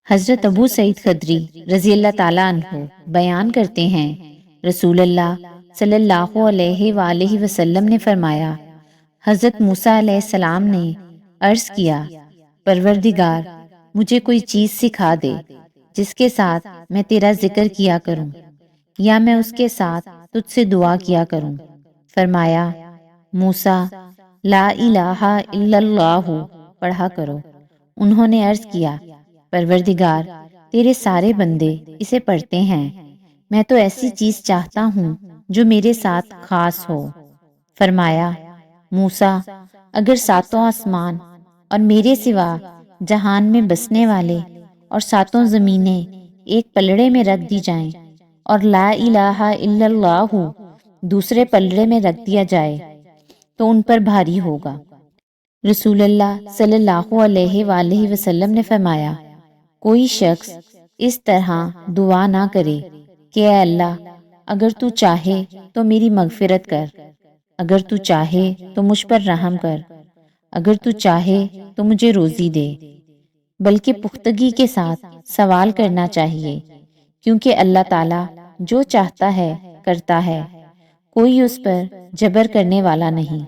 حضرت ابو سعید خدری رضی اللہ تعالیٰ عنہ بیان کرتے ہیں، رسول اللہ صلی اللہ علیہ وآلہ وسلم نے فرمایا، حضرت موسیٰ علیہ السلام نے عرض کیا، پروردگار مجھے کوئی چیز سکھا دے جس کے ساتھ میں تیرا ذکر کیا کروں یا میں اس کے ساتھ تجھ سے دعا کیا کروں۔ فرمایا، موسیٰ لا الہ الا اللہ پڑھا کرو۔ انہوں نے عرض کیا، پروردگار تیرے سارے بندے اسے پڑھتے ہیں، میں تو ایسی چیز چاہتا ہوں جو میرے ساتھ خاص ہو۔ فرمایا، موسیٰ اگر ساتوں آسمان اور میرے سوا جہان میں بسنے والے اور ساتوں زمینیں ایک پلڑے میں رکھ دی جائیں اور لا الہ الا اللہ دوسرے پلڑے میں رکھ دیا جائے تو ان پر بھاری ہوگا۔ رسول اللہ صلی اللہ علیہ وآلہ وسلم نے فرمایا، کوئی شخص اس طرح دعا نہ کرے کہ اے اللہ اگر تو چاہے تو میری مغفرت کر، اگر تو چاہے تو مجھ پر رحم کر، اگر تو چاہے تو مجھے روزی دے، بلکہ پختگی کے ساتھ سوال کرنا چاہیے، کیونکہ اللہ تعالیٰ جو چاہتا ہے کرتا ہے، کوئی اس پر جبر کرنے والا نہیں۔